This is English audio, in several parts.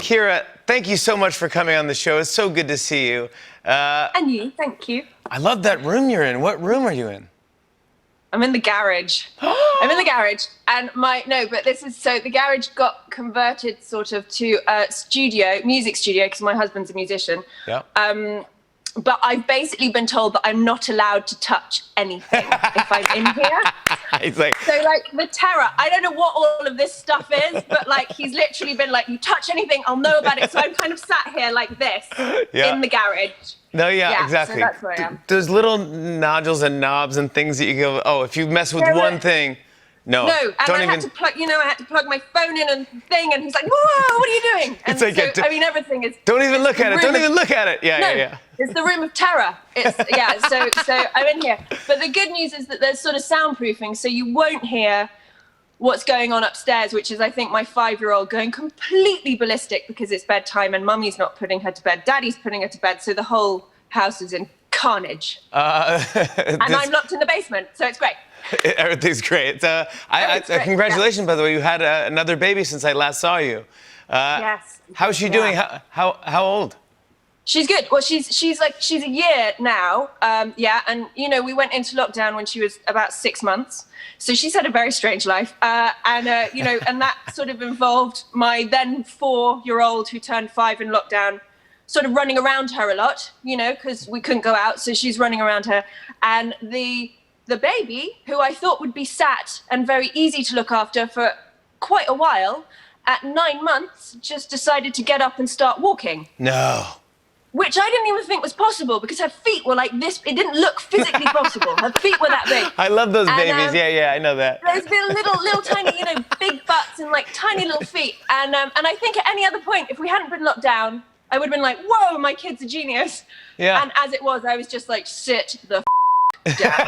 Kira, thank you so much for coming on the show. It's so good to see you. And you, thank you. I love that room you're in. What room are you in? I'm in the garage. I'm in the garage, and the garage got converted sort of to a music studio, because my husband's a musician. Yeah. But I've basically been told that I'm not allowed to touch anything if I'm in here. He's like, So like the terror, I don't know what all of this stuff is, but like he's literally been like, you touch anything, I'll know about it. So I'm kind of sat here like this in the garage. No, yeah, exactly. So that's where I am. There's little nodules and knobs and things that you go, oh, if you mess with one thing, no. No, and I had to plug my phone in and thing, and he's like, whoa, what are you doing? And It's like, so, I mean, everything is. Don't even look at it. Don't even look at it. Yeah. It's the room of terror. It's so I'm in here. But the good news is that there's sort of soundproofing, so you won't hear what's going on upstairs, which is, I think, my 5-year-old going completely ballistic because it's bedtime and mummy's not putting her to bed. Daddy's putting her to bed, so the whole house is in carnage. And I'm locked in the basement, so it's great. Everything's great. Congratulations, by the way. You had another baby since I last saw you. Yes. How's she doing? How old? She's good. Well, she's a year now. And we went into lockdown when she was about 6 months. So she's had a very strange life. And that sort of involved my then 4-year-old who turned 5 in lockdown, sort of running around her a lot, because we couldn't go out. So she's running around her. And the baby, who I thought would be sat and very easy to look after for quite a while, at 9 months, just decided to get up and start walking. No. Which I didn't even think was possible, because her feet were like this. It didn't look physically possible. Her feet were that big. I love those babies. Yeah, I know that. There's been little tiny, big butts and like tiny little feet. And I think at any other point, if we hadn't been locked down, I would have been like, whoa, my kid's a genius. Yeah. And as it was, I was just like, sit the down.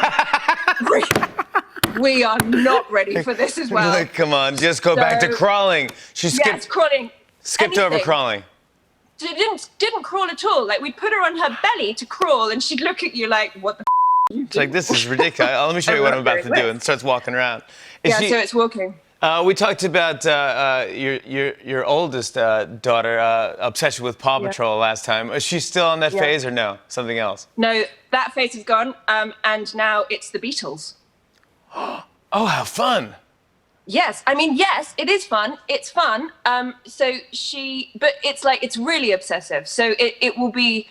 We are not ready for this as well. Like, come on, just go back to crawling. She crawling. Skipped over crawling. She didn't crawl at all. Like, we'd put her on her belly to crawl, and she'd look at you like, what the are you doing? It's like, this is ridiculous. Let me show you what I'm about to do, and starts walking around. So it's walking. We talked about your oldest daughter obsession with Paw Patrol last time. Is she still on that phase, or no? Something else? No, that phase is gone, and now it's the Beatles. Oh, how fun! Yes, I mean, yes, it is fun. It's fun. But it's like, it's really obsessive. So it will be,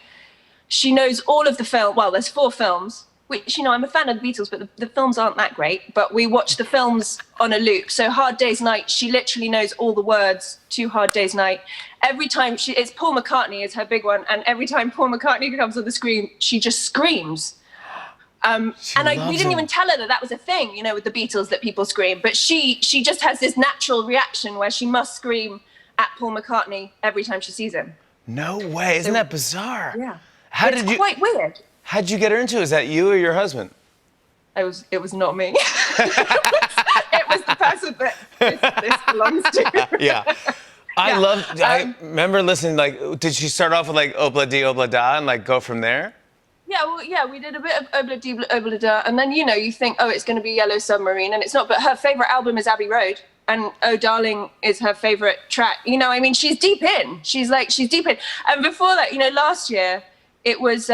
she knows all of the film. Well, there's 4 films, which, I'm a fan of the Beatles, but the films aren't that great. But we watch the films on a loop. So Hard Day's Night, she literally knows all the words to Hard Day's Night. Every time it's Paul McCartney is her big one. And every time Paul McCartney comes on the screen, she just screams. We didn't even tell her that was a thing, with the Beatles, that people scream. But she just has this natural reaction where she must scream at Paul McCartney every time she sees him. No way. Isn't that bizarre? Yeah. It's quite weird. How'd you get her into it? Is that you or your husband? It was not me. It was the person that this belongs to. Yeah. I remember listening, like, did she start off with like Obla Di Obla Da and like go from there? Yeah, we did a bit of Obla Di Obla Da, and then you think, oh, it's going to be Yellow Submarine, and it's not. But her favorite album is Abbey Road, and Oh Darling is her favorite track. I mean, she's deep in. She's deep in. And before that, last year it was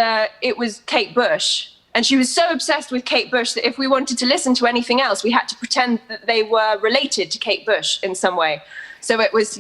Kate Bush, and she was so obsessed with Kate Bush that if we wanted to listen to anything else, we had to pretend that they were related to Kate Bush in some way. So it was,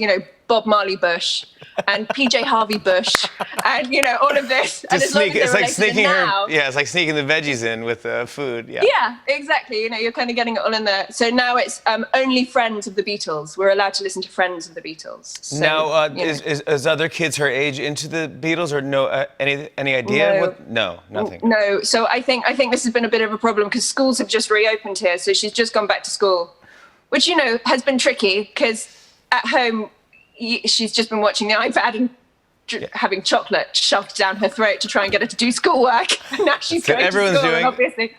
Bob Marley Bush and PJ Harvey Bush and, all of this. And it's like sneaking it's like sneaking the veggies in with food. Yeah, exactly. You're kind of getting it all in there. So now it's only Friends of the Beatles. We're allowed to listen to Friends of the Beatles. So, now, is other kids her age into the Beatles, or no? Any idea? No. Nothing. No. So I think this has been a bit of a problem because schools have just reopened here. So she's just gone back to school, which, has been tricky because at home, she's just been watching the iPad and having chocolate shoved down her throat to try and get her to do schoolwork. And now she's going to school, and obviously,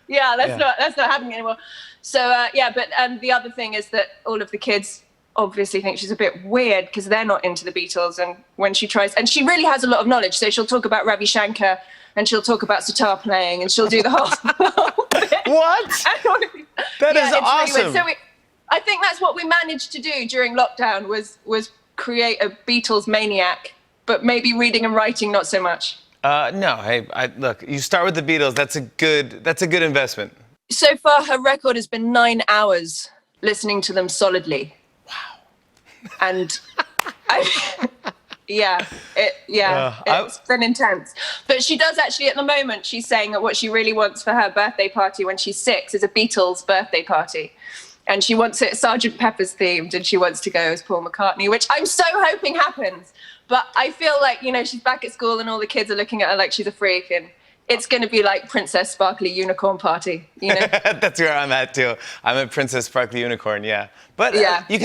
that's not happening anymore. So but the other thing is that all of the kids obviously think she's a bit weird because they're not into the Beatles. And when she tries, and she really has a lot of knowledge, so she'll talk about Ravi Shankar and she'll talk about sitar playing and she'll do the whole thing. What? That is awesome. Really, so I think that's what we managed to do during lockdown was create a Beatles maniac, but maybe reading and writing not so much. No, hey, look, you start with the Beatles. That's a good investment. So far, her record has been 9 hours listening to them solidly. Wow. And it's been intense. But she does actually, at the moment, she's saying that what she really wants for her birthday party when she's 6 is a Beatles birthday party. And she wants it Sgt. Pepper's themed, and she wants to go as Paul McCartney, which I'm so hoping happens. But I feel like, she's back at school and all the kids are looking at her like she's a freak, and it's going to be like Princess Sparkly Unicorn Party, That's where I'm at too. I'm a Princess Sparkly Unicorn, yeah. But you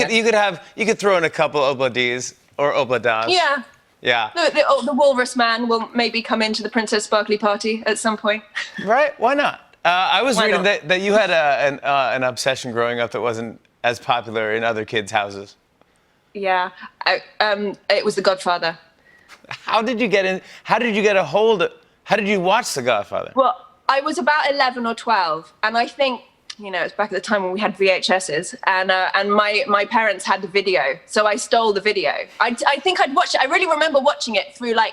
could throw in a couple Obla-Ds or Obla-Das. Yeah. Yeah. The Walrus Man will maybe come into the Princess Sparkly Party at some point. Right? Why not? I was reading not? that you had an obsession growing up that wasn't as popular in other kids' houses. Yeah. It was The Godfather. How did you watch The Godfather? Well, I was about 11 or 12, and I think, it's back at the time when we had VHSs, and my parents had the video, so I stole the video. I think I'd watched it. I really remember watching it through the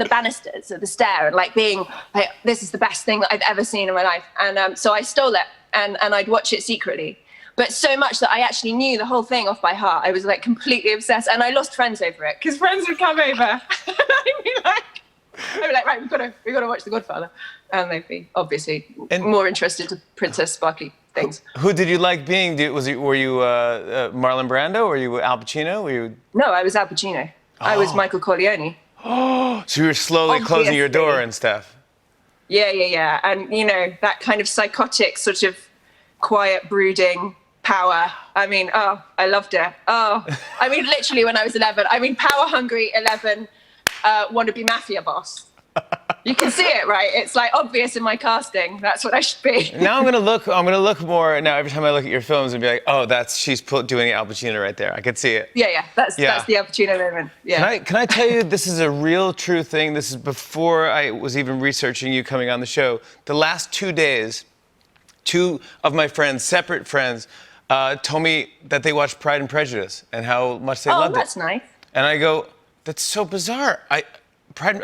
banisters of the stair, and being like, this is the best thing that I've ever seen in my life. And so I stole it, and I'd watch it secretly. But so much that I actually knew the whole thing off by heart. I was completely obsessed, and I lost friends over it, because friends would come over, and I'd be like, right, we've got to watch The Godfather. And they'd be obviously more interested to Princess Sparkly things. Who did you like being? Were you Marlon Brando? Were you Al Pacino? No, I was Al Pacino. I was Michael Corleone. Oh, so you were slowly closing your door and stuff. Yeah. And, that kind of psychotic, sort of quiet, brooding power. I mean, I loved it. Literally when I was 11. Power hungry 11, wannabe mafia boss. You can see it, right? It's obvious in my casting. That's what I should be. Now I'm gonna look more. Now every time I look at your films and be like, oh, she's doing Al Pacino right there. I could see it. Yeah. That's the Al Pacino moment. Yeah. Can I tell you this is a real true thing? This is before I was even researching you coming on the show. The last 2 days, 2 of my friends, separate friends, told me that they watched Pride and Prejudice and how much they loved it. Oh, that's nice. And I go, that's so bizarre. I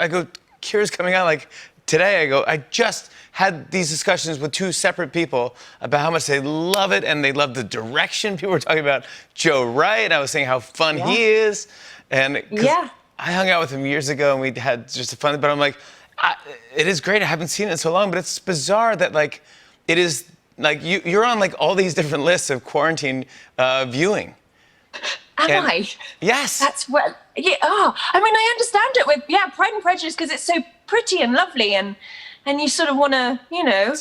go, Kira's coming out today. I go, I just had these discussions with 2 separate people about how much they love it and they love the direction. People were talking about Joe Wright, and I was saying how fun he is. And I hung out with him years ago and we had just a fun, but I'm like, it is great. I haven't seen it in so long, but it's bizarre that it is you're on all these different lists of quarantine viewing. Am I? Yes. That's what. Yeah. Oh, I understand it with Pride and Prejudice because it's so pretty and lovely, and you sort of want to,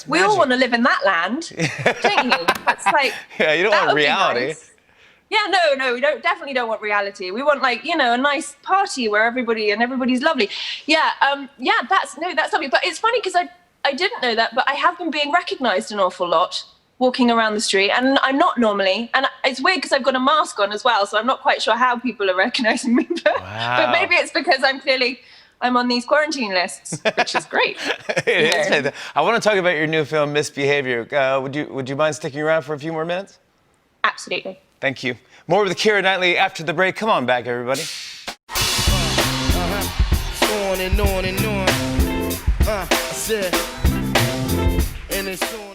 we all want to live in that land, don't you? That's yeah, you don't want reality. Nice. Yeah, no, we definitely don't want reality. We want a nice party where everybody's lovely. Yeah, that's lovely. But it's funny because I didn't know that, but I have been being recognised an awful lot walking around the street, and I'm not normally, and it's weird because I've got a mask on as well, so I'm not quite sure how people are recognizing me, but maybe it's because I'm on these quarantine lists, which is great. It is fantastic. I want to talk about your new film, Misbehavior. Would you mind sticking around for a few more minutes? Absolutely. Thank you. More with Keira Knightley after the break. Come on back, everybody. On and on and on. I said, and it's on.